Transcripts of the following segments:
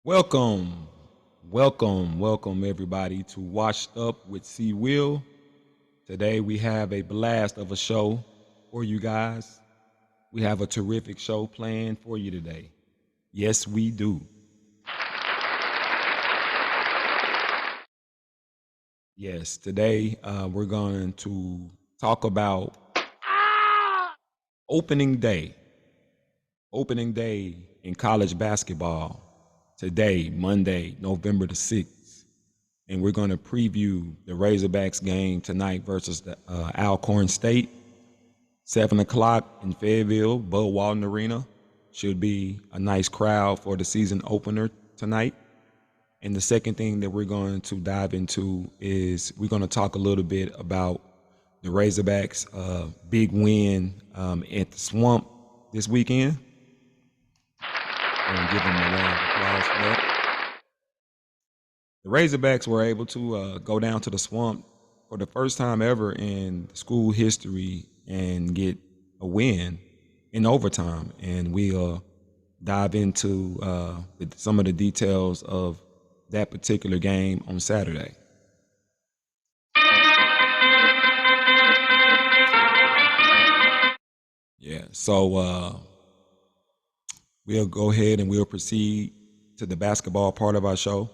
Welcome, welcome everybody to Washed Up with Cee Will. Today we have a blast of a show for you guys. We have a terrific show planned for you today. Yes, we do. Yes, today we're going to talk about opening day. Opening day in college basketball today, Monday, November the 6th. And we're going to preview the Razorbacks game tonight versus the Alcorn State. 7 o'clock in Fayetteville, Bud Walton Arena. Should be a nice crowd for the season opener tonight. And the second thing that we're going to dive into is we're going to talk a little bit about the Razorbacks' big win at the Swamp this weekend. And give them a round of applause for that. The Razorbacks were able to go down to the Swamp for the first time ever in school history and get a win in overtime. And we'll dive into some of the details of that particular game on Saturday. Yeah, so we'll go ahead and we'll proceed to the basketball part of our show.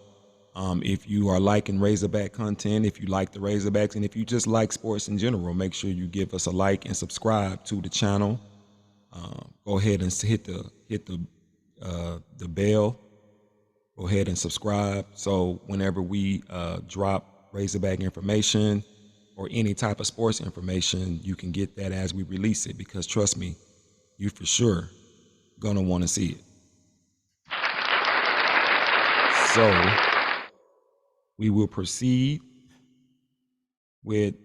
If you are liking Razorback content, if you like the Razorbacks, and if you just like sports in general, make sure you give us a like and subscribe to the channel. Go ahead and hit the bell. Go ahead and subscribe. So whenever we drop Razorback information or any type of sports information, you can get that as we release it. Because trust me, you for sure gonna want to see it. So we will proceed with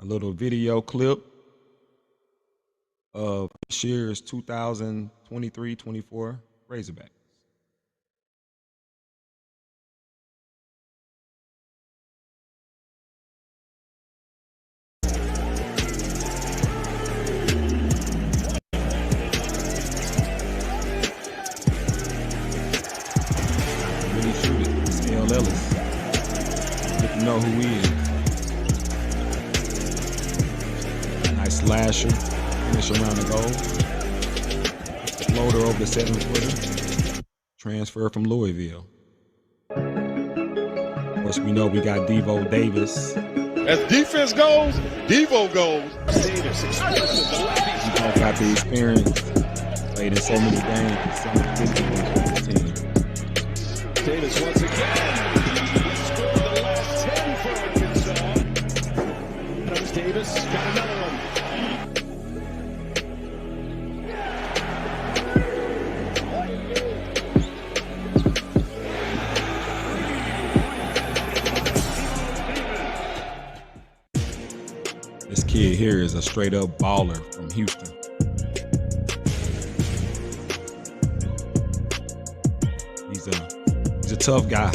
a little video clip of this year's 2023-24 Razorbacks. Really shoot it. It's L. Ellis. If you know who he is. Nice slasher. Finish around the goal. Floater over the 7-footer. Transfer from Louisville. Of course, we know we got Devo Davis. As defense goes, Devo goes. He both got the experience. Played in so many games. So many different games for the team. Davis once again. He scored the last 10 for Arkansas. Comes Davis, got another one. This kid here is a straight up baller from Houston. He's a tough guy.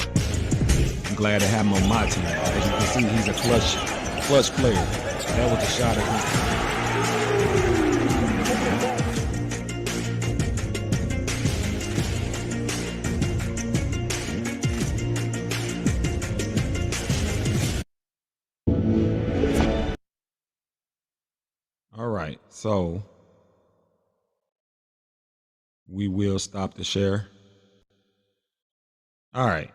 I'm glad to have him on my team. As you can see, he's a clutch player. That was a shot at him. All right, so we will stop the share. All right.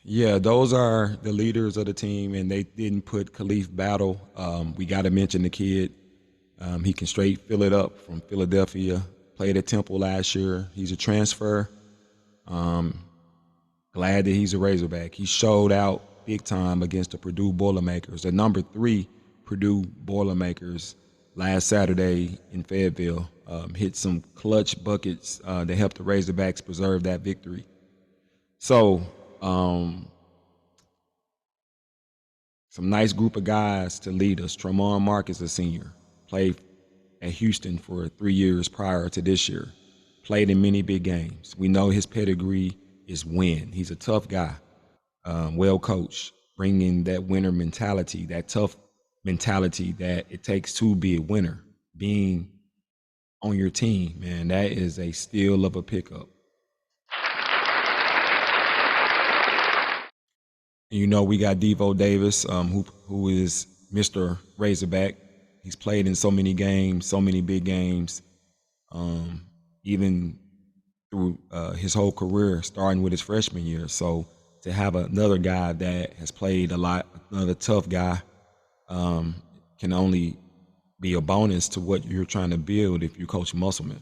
Yeah, those are the leaders of the team, and they didn't put Khalif Battle. We got to mention the kid. He can straight fill it up from Philadelphia. Played at Temple last year. He's a transfer. Glad that he's a Razorback. He showed out big time against the Purdue Boilermakers, the number 3 Purdue Boilermakers last Saturday in Fayetteville. Hit some clutch buckets that helped the Razorbacks preserve that victory. So some nice group of guys to lead us. Tremont Marcus, a senior, played at Houston for 3 years prior to this year. Played in many big games. We know his pedigree is win. He's a tough guy, well coached, bringing that winner mentality, that tough mentality that it takes to be a winner, being on your team, man, that is a steal of a pickup. And you know, we got Devo Davis, who is Mr. Razorback. He's played in so many games, so many big games, even through his whole career, starting with his freshman year. So to have another guy that has played a lot, another tough guy, can only be a bonus to what you're trying to build if you coach Musselman.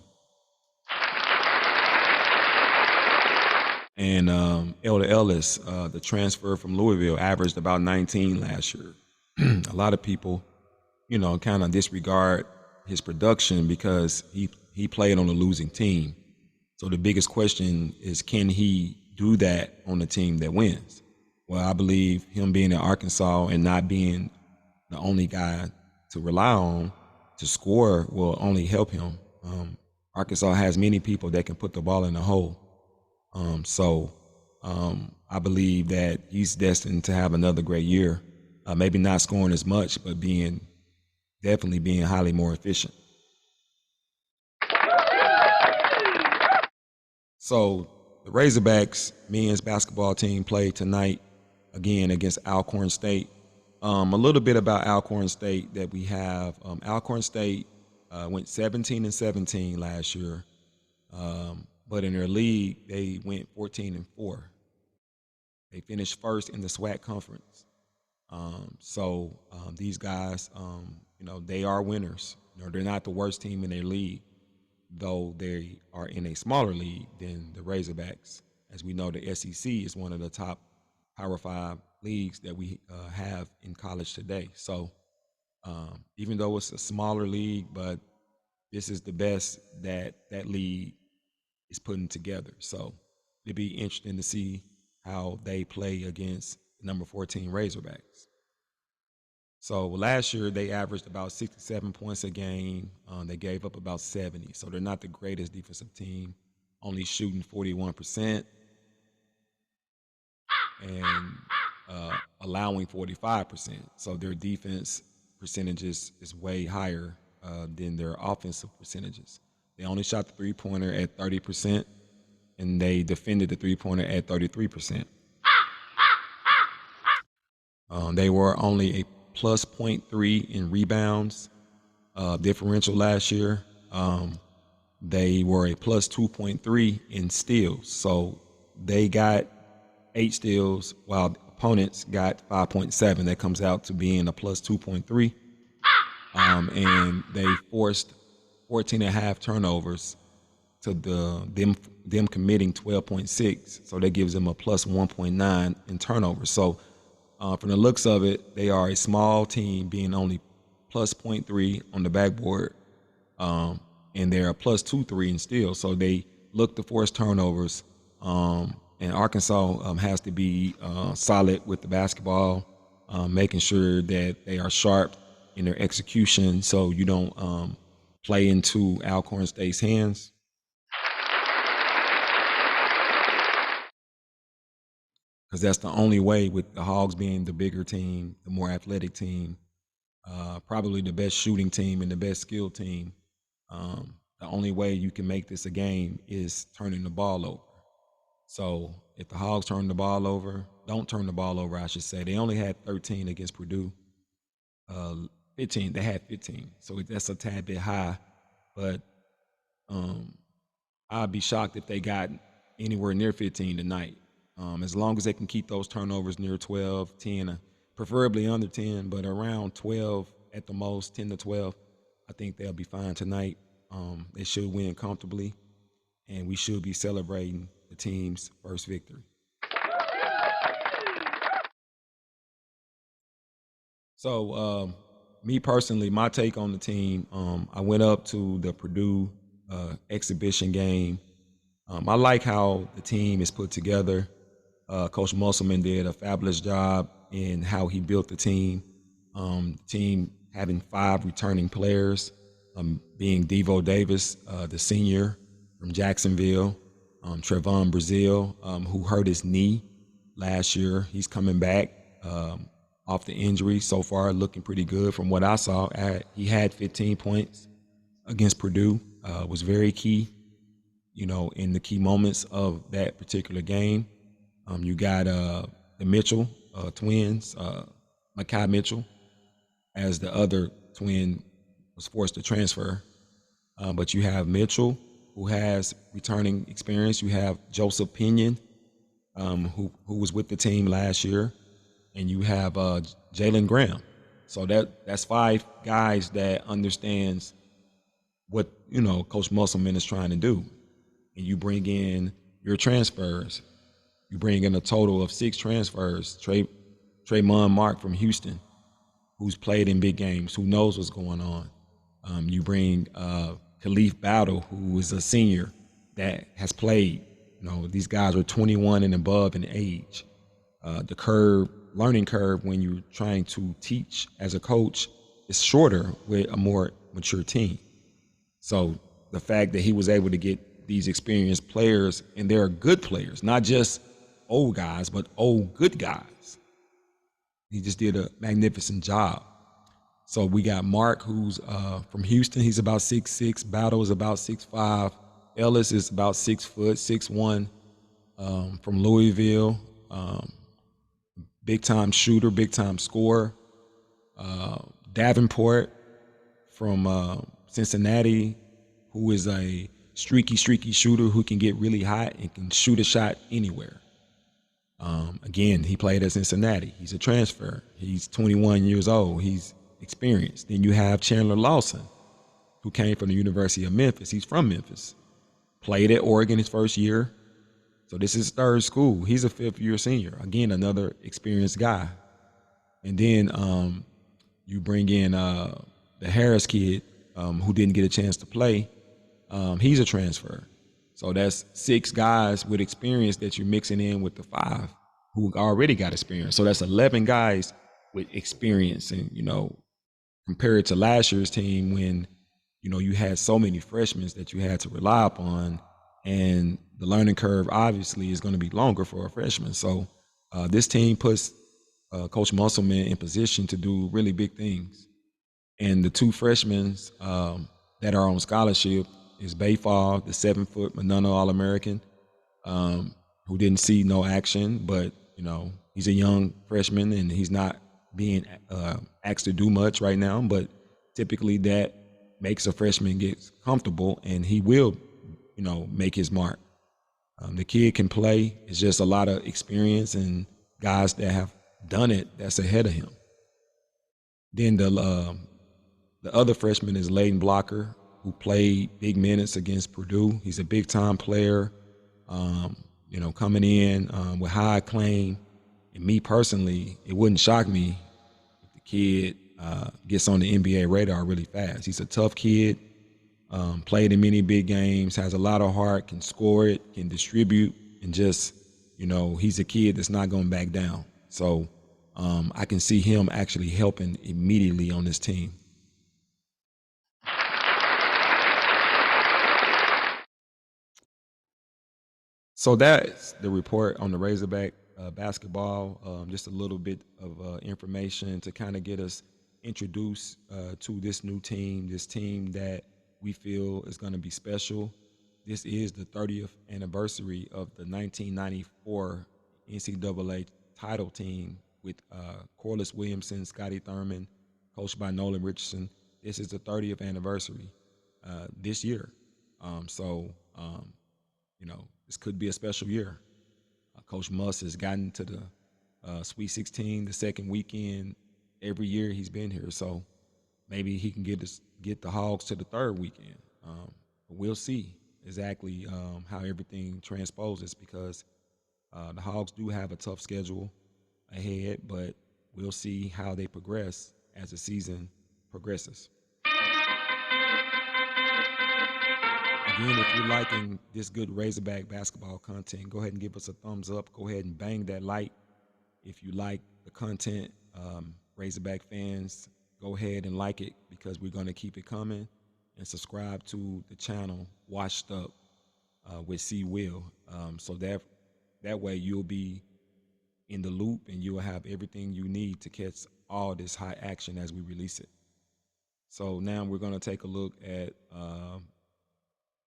And Elder Ellis, the transfer from Louisville, averaged about 19 last year. A lot of people, you know, kind of disregard his production because he played on a losing team. So the biggest question is, can he do that on a team that wins? Well, I believe him being at Arkansas and not being the only guy to rely on to score will only help him. Arkansas has many people that can put the ball in the hole. So I believe that he's destined to have another great year. Maybe not scoring as much, but definitely being highly more efficient. So the Razorbacks men's basketball team played tonight again against Alcorn State. A little bit about Alcorn State that we have. Alcorn State went 17-17 last year, but in their league they went 14-4. They finished first in the SWAC conference. These guys, you know, they are winners. You know, they're not the worst team in their league, though they are in a smaller league than the Razorbacks. As we know, the SEC is one of the top Power 5 leagues that we have in college today. So even though it's a smaller league, but this is the best that league is putting together. So it'll be interesting to see how they play against the number 14 Razorbacks. So last year they averaged about 67 points a game. They gave up about 70. So they're not the greatest defensive team, only shooting 41% and allowing 45%. So their defense percentages is way higher than their offensive percentages. They only shot the three-pointer at 30%, and they defended the three-pointer at 33%. They were only a plus 0.3 in rebounds differential last year. They were a plus 2.3 in steals. So they got 8 steals while opponents got 5.7. That comes out to being a plus 2.3. And they forced 14 and a half turnovers to them committing 12.6. So that gives them a plus 1.9 in turnovers. So from the looks of it, they are a small team being only plus 0.3 on the backboard. And they're a plus 2.3 in steals. So they look to force turnovers. And Arkansas has to be solid with the basketball, making sure that they are sharp in their execution so you don't play into Alcorn State's hands. Because that's the only way, with the Hogs being the bigger team, the more athletic team, probably the best shooting team and the best skilled team. The only way you can make this a game is turning the ball over. So if the Hogs don't turn the ball over, I should say. They only had 13 against Purdue. 15, they had 15. So that's a tad bit high. But I'd be shocked if they got anywhere near 15 tonight. As long as they can keep those turnovers near 12, 10, preferably under 10, but around 12 at the most, 10 to 12, I think they'll be fine tonight. They should win comfortably, and we should be celebrating the team's first victory. So me personally, my take on the team, I went up to the Purdue exhibition game. I like how the team is put together. Coach Musselman did a fabulous job in how he built the team. The team having 5 returning players, being Devo Davis, the senior from Jacksonville, Trevon Brazile, who hurt his knee last year. He's coming back off the injury. So far, looking pretty good from what I saw. He had 15 points against Purdue. was very key, in the key moments of that particular game. You got the Mitchell twins, Makai Mitchell, as the other twin was forced to transfer. But you have Mitchell, who has returning experience. You have Joseph Pinion, who was with the team last year, and you have Jalen Graham. So that's 5 guys that understands what Coach Musselman is trying to do. And you bring in your transfers. You bring in a total of 6 transfers. Trayvon Mark from Houston, who's played in big games, who knows what's going on. You bring Khalif Battle, who is a senior that has played. These guys are 21 and above in age. The learning curve when you're trying to teach as a coach is shorter with a more mature team. So the fact that he was able to get these experienced players, and they're good players, not just old guys, but old good guys. He just did a magnificent job. So we got Mark, who's from Houston. He's about 6'6". Battle is about 6'5". Ellis is about 6 foot, 6'1", from Louisville. Big time shooter, big time scorer. Davenport from Cincinnati, who is a streaky shooter who can get really hot and can shoot a shot anywhere. Again, he played at Cincinnati. He's a transfer. He's 21 years old. He's experienced. Then you have Chandler Lawson, who came from the University of Memphis. He's from Memphis. Played at Oregon his first year. So this is his third school. He's a 5th-year senior. Again, another experienced guy. And then you bring in the Harris kid, who didn't get a chance to play. He's a transfer. So that's 6 guys with experience that you're mixing in with the 5 who already got experience. So that's 11 guys with experience. And, compared to last year's team when, you had so many freshmen that you had to rely upon, and the learning curve obviously is going to be longer for a freshman. So this team puts Coach Musselman in position to do really big things. And the 2 freshmen that are on scholarship is Bayfall, the 7-foot Monona All-American, who didn't see no action, but he's a young freshman and he's not being asked to do much right now. But typically that makes a freshman get comfortable, and he will, make his mark. The kid can play. It's just a lot of experience and guys that have done it that's ahead of him. Then the other freshman is Layden Blocker, who played big minutes against Purdue. He's a big-time player, coming in with high acclaim. And me personally, it wouldn't shock me if the kid gets on the NBA radar really fast. He's a tough kid, played in many big games, has a lot of heart, can score it, can distribute, and just, he's a kid that's not going back down. So I can see him actually helping immediately on this team. So that's the report on the Razorback basketball. Just a little bit of information to kind of get us introduced to this new team, this team that we feel is going to be special. This is the 30th anniversary of the 1994 NCAA title team with Corliss Williamson, Scotty Thurman, coached by Nolan Richardson. This is the 30th anniversary this year. This could be a special year. Coach Muss has gotten to the Sweet 16 the second weekend every year he's been here. So maybe he can get the Hogs to the third weekend. But we'll see exactly how everything transposes, because the Hogs do have a tough schedule ahead, but we'll see how they progress as the season progresses. Again, if you're liking this good Razorback basketball content, go ahead and give us a thumbs up. Go ahead and bang that like. If you like the content, Razorback fans, go ahead and like it, because we're going to keep it coming. And subscribe to the channel Washed Up with Cee Will, so that way you'll be in the loop and you'll have everything you need to catch all this high action as we release it. So now we're going to take a look at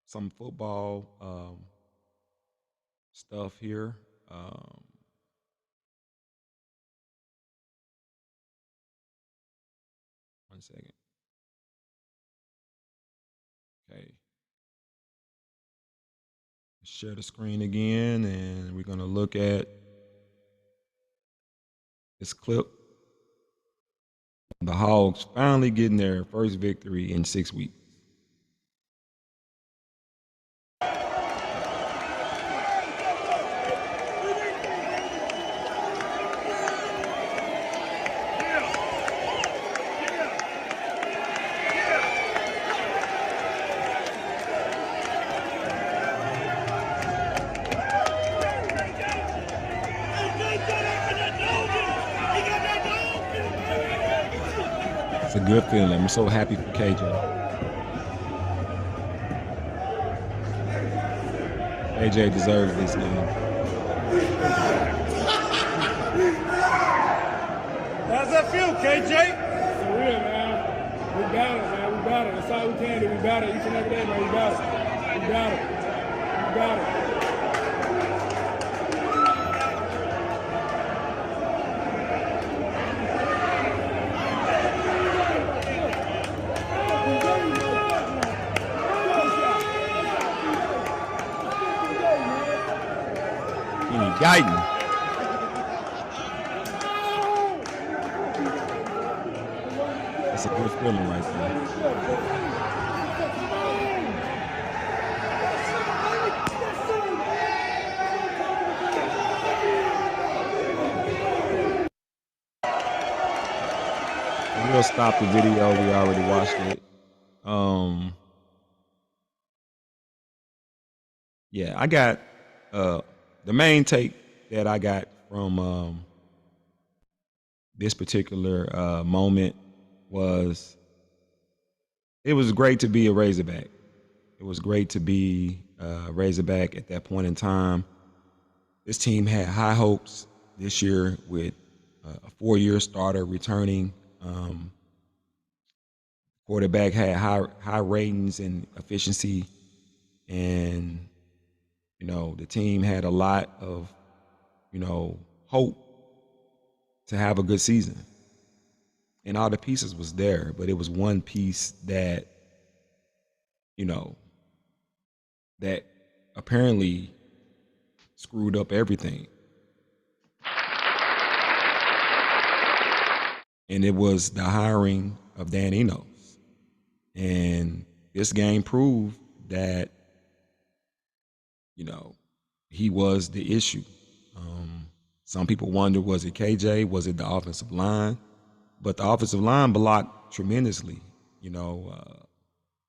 some football stuff here. 1 second. Okay. Share the screen again, and we're going to look at this clip. The Hogs finally getting their first victory in 6 weeks. It's a good feeling. I'm so happy for KJ. KJ deserves this game. How's that feel, KJ? For real, man. We battle, man. We battle. That's all we can do. We battle each and every day, man. We battle. We battle. We battle. Guyton. That's a good feeling right there. We'll stop the video. We already watched it. Yeah, I got the main take that I got from this particular moment was it was great to be a Razorback. It was great to be a Razorback at that point in time. This team had high hopes this year with a 4-year starter returning. Quarterback had high ratings and efficiency, and the team had a lot of hope to have a good season, and all the pieces was there. But it was one piece that that apparently screwed up everything, and it was the hiring of Dan Enos. And this game proved that he was the issue. Some people wonder, was it KJ? Was it the offensive line? But the offensive line blocked tremendously.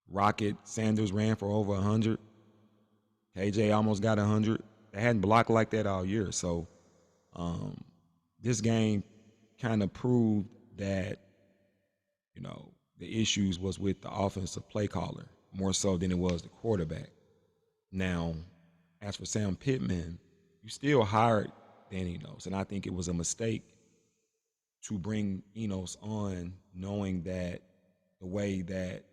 Rocket Sanders ran for over 100. KJ almost got 100. They hadn't blocked like that all year. So this game kind of proved that, the issues was with the offensive play caller more so than it was the quarterback. Now, as for Sam Pittman, you still hired Dan Enos, and I think it was a mistake to bring Enos on knowing that the way that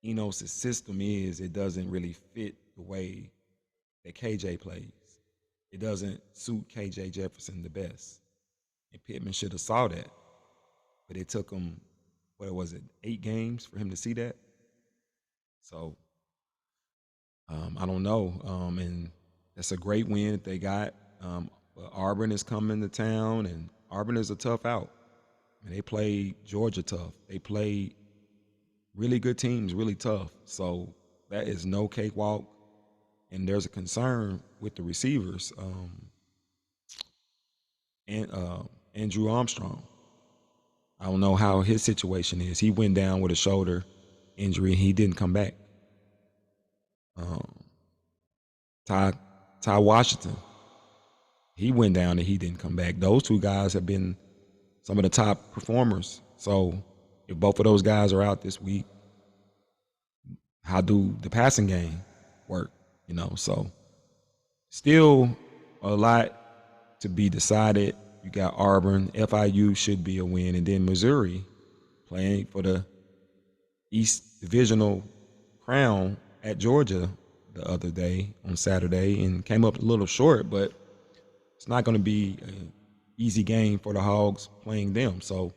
Enos' system is, it doesn't really fit the way that KJ plays. It doesn't suit KJ Jefferson the best. And Pittman should have saw that. But it took him, 8 games for him to see that? So, I don't know. And that's a great win that they got. But Auburn is coming to town, and Auburn is a tough out. And they played Georgia tough. They played really good teams, really tough. So that is no cakewalk. And there's a concern with the receivers. Andrew Armstrong. I don't know how his situation is. He went down with a shoulder injury, and he didn't come back. Ty Washington, he went down and he didn't come back. Those two guys have been some of the top performers. So if both of those guys are out this week, how do the passing game work? So still a lot to be decided. You got Auburn, FIU should be a win, and then Missouri playing for the East Divisional crown at Georgia the other day on Saturday and came up a little short, but it's not going to be an easy game for the Hogs playing them. So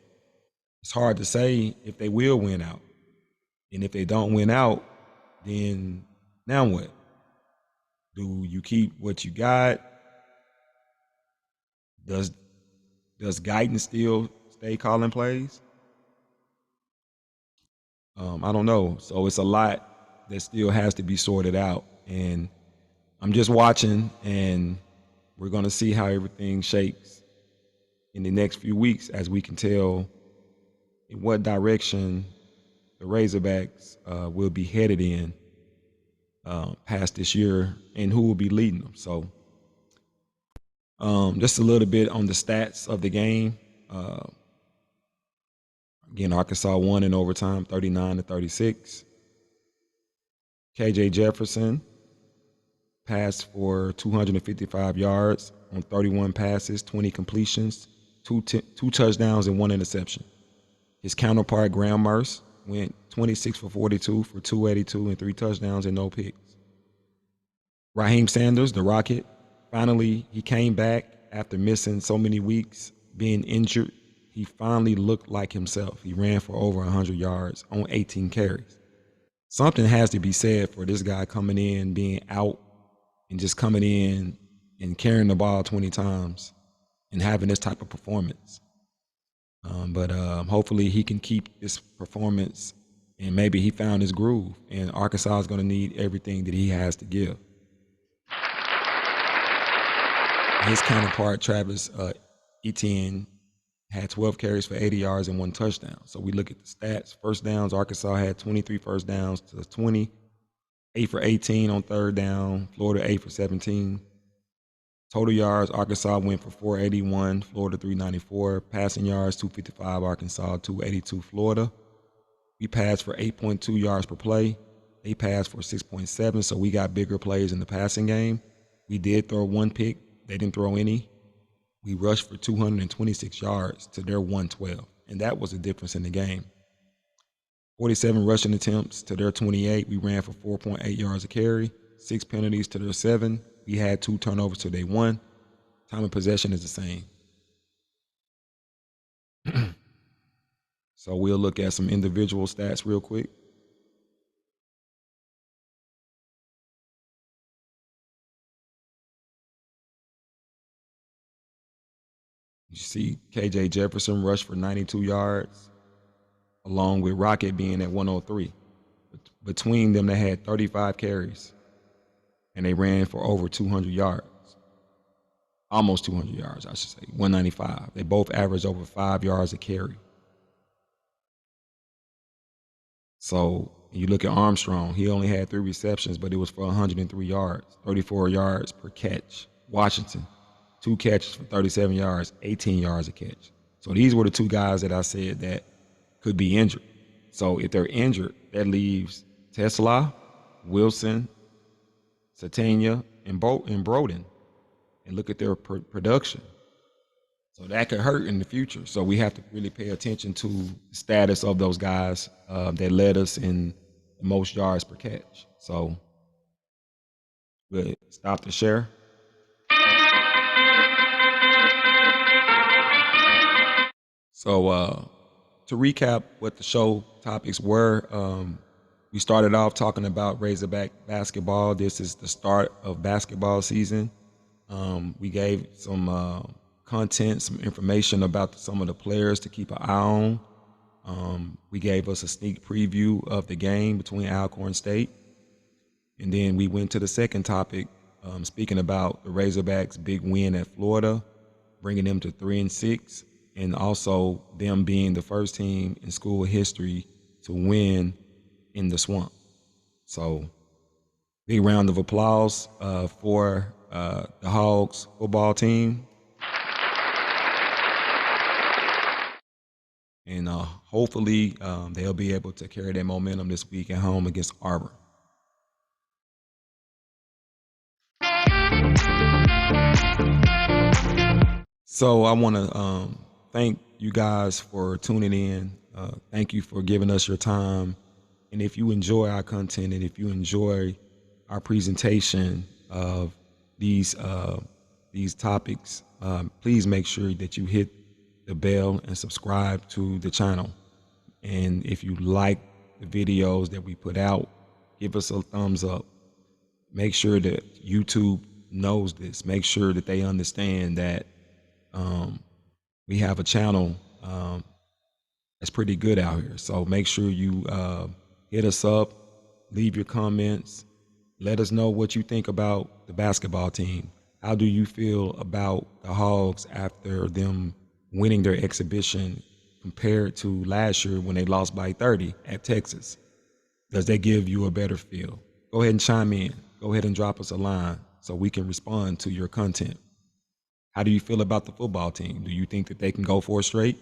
it's hard to say if they will win out. And if they don't win out, then now what? Do you keep what you got? Does Guyton still stay calling plays? I don't know. So it's a lot that still has to be sorted out. And I'm just watching, and we're going to see how everything shakes in the next few weeks as we can tell in what direction the Razorbacks will be headed in past this year and who will be leading them. So just a little bit on the stats of the game. Again, Arkansas won in overtime, 39-36. KJ Jefferson passed for 255 yards on 31 passes, 20 completions, two touchdowns, and 1 interception. His counterpart, Graham Merce, went 26 for 42 for 282 and 3 touchdowns and no picks. Raheem Sanders, the Rocket, finally, he came back after missing so many weeks, being injured. He finally looked like himself. He ran for over 100 yards on 18 carries. Something has to be said for this guy coming in, being out, and just coming in and carrying the ball 20 times and having this type of performance. But hopefully he can keep this performance, and maybe he found his groove, and Arkansas is going to need everything that he has to give. His counterpart, Travis Etienne, had 12 carries for 80 yards and 1 touchdown. So we look at the stats. First downs, Arkansas had 23 first downs to 20, 8 for 18 on third down, Florida 8 for 17. Total yards, Arkansas went for 481, Florida 394. Passing yards, 255, Arkansas 282, Florida. We passed for 8.2 yards per play. They passed for 6.7, so we got bigger plays in the passing game. We did throw 1 pick. They didn't throw any. We rushed for 226 yards to their 112, and that was the difference in the game. 47 rushing attempts to their 28. We ran for 4.8 yards a carry, 6 penalties to their 7. We had 2 turnovers to their 1. Time of possession is the same. So we'll look at some individual stats real quick. You see KJ Jefferson rushed for 92 yards, along with Rocket being at 103. Between them, they had 35 carries, and they ran for over 200 yards. Almost 200 yards, I should say, 195. They both averaged over 5 yards a carry. So you look at Armstrong, he only had 3 receptions, but it was for 103 yards, 34 yards per catch. Washington, 2 catches for 37 yards, 18 yards a catch. So these were the 2 guys that I said that could be injured. So if they're injured, that leaves Tesla, Wilson, Satania, and Broden. And look at their production. So that could hurt in the future. So we have to really pay attention to the status of those guys that led us in the most yards per catch. So we'll stop the share. So to recap what the show topics were, we started off talking about Razorback basketball. This is the start of basketball season. We gave some content, some information about some of the players to keep an eye on. We gave us a sneak preview of the game between Alcorn State. And then we went to the second topic, speaking about the Razorbacks' big win at Florida, bringing them to 3-6, and also them being the first team in school history to win in the Swamp. So big round of applause for the Hogs football team. And hopefully they'll be able to carry that momentum this week at home against Auburn. So I want to thank you guys for tuning in. Thank you for giving us your time And if you enjoy our content and if you enjoy our presentation of these topics, please make sure that you hit the bell and subscribe to the channel. And if you like the videos that we put out, give us a thumbs up. Make sure that YouTube knows this. Make sure that they understand that we have a channel that's pretty good out here. So make sure you hit us up, leave your comments, let us know what you think about the basketball team. How do you feel about the Hogs after them winning their exhibition compared to last year when they lost by 30 at Texas? Does that give you a better feel? Go ahead and chime in. Go ahead and drop us a line so we can respond to your content. How do you feel about the football team? Do you think that they can go 4 straight?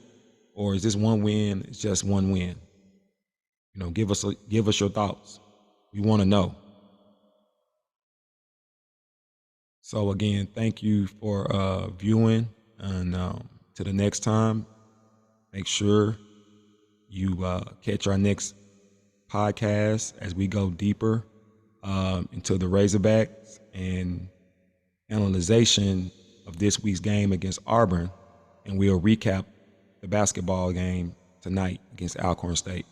Or is this one win, it's just one win? You know, give us your thoughts. We want to know. So again, thank you for viewing, and to the next time, make sure you catch our next podcast as we go deeper into the Razorbacks and analyzation of this week's game against Auburn, and we'll recap the basketball game tonight against Alcorn State.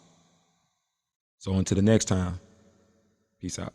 So until the next time, peace out.